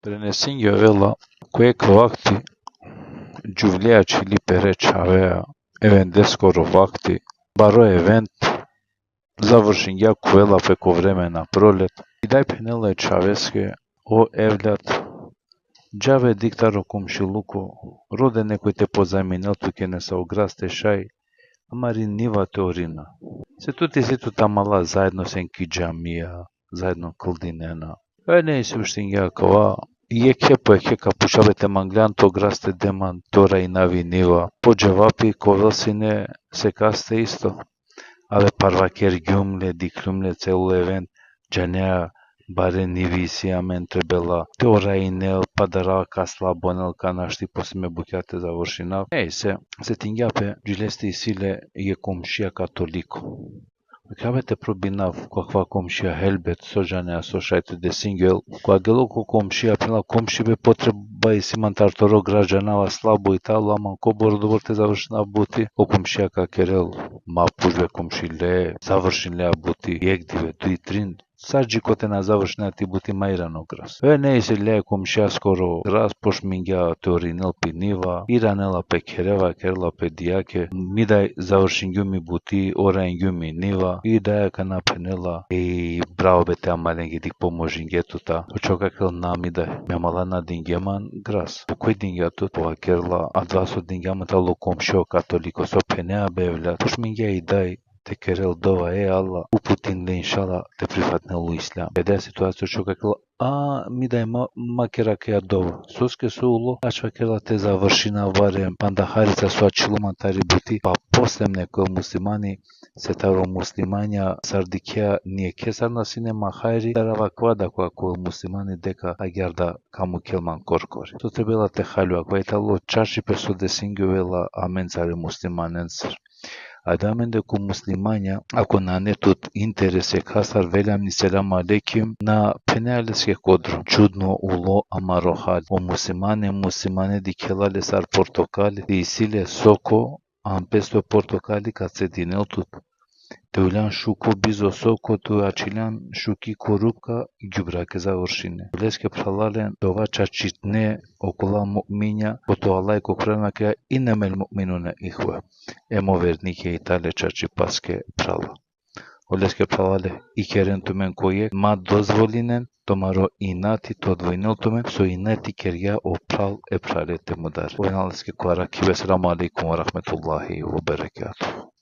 Prenesinger vela kojeg vakti Giuliaci li Pereč avea event skoro vakti, baro event završen jako vela preko vremena proljet i daj penele Čaveske o evljat Džave diktaro komšiluko rode nekoj te pozajminel tuke ne sa ograste šaj amari niva teorina. Se tu tamala zajedno senki džamija, zajedno kldinena. Ne se uštinja kava Eke kapušavete mangljan to graste deman tora i navi niva. Po dževapi kovelsine se kaste isto. Ale parvaker gjumle diklumle celu event džanea bare nivisiamen trebela teora i nel padara kasla bonel kanašti posme bukjate završina. Se tinjape džileste i sile je komšija katoliko. Кабете пробинав каква комшија хелбет сожанеа со шајте де сингел, која гелоко комшија пила комшибе потреба и симантарторо граđанава слабо и талу, ама кобор добор те завршина бути, о комшија ка керел, ма пужбе комшиле, завршинлеа бути, егдиве, дуи трин, саджи коте на завршина ти бути мајрано грас. Не се ле комшија скоро грас, пошмингја теоринел пи нива, иранела пе керева, керела пе дијаке, мидај завршингју ми бути, ораингју ми нива, и даја кана пенела, браво бе те амаленги дик поможингетута, очокакел намидај, мемала на дингеман грас. По кој дингјатут, пова керла, а два со дингјаман тало комшио католико, со пенеа бевлят, пошмингја и дај, te kerel dova Allah uputin le inšala te prihvatnelu islam. Kada je situacija čokakla mi da je makera kja dova. Soske su ulo, ačvakela te završina varem, pandaharica su ačilumantari buti, pa poslem neko muslimani se taro muslimanja sardikja nije kesar na sine mahajri, darava kvada koja ko muslimani deka agarda kamu kelman korkori. To trebela te halua, koja je talo čaši peso desinguvela amencari muslimanenser. Adamen de cu muslimanja, ako na netut interese kasar veljam ni selam alekim, na penaleske kodro. Čudno ulo amarohal. O muslimane dikelale sar portokali, di isile soko, am pesto portokali kad se dinel tut. Teulan šuko bizo soko, tu ačilan šuki korupka, gjubrak završine. Leske pralalen dova čačitne okula mu'minja, oto Allah kokrana kja inemel mu'minune ihve. Emo vernike itale čači paske prala. Oleske pralale ikeren tumen koje ma dozvolinen, tomaro inati to dvojnel tumen, so inati kerja o pral e pralete mudar. Ojenaleske kvara kive, selamu alaikum wa rahmetullahi wa barakatuh.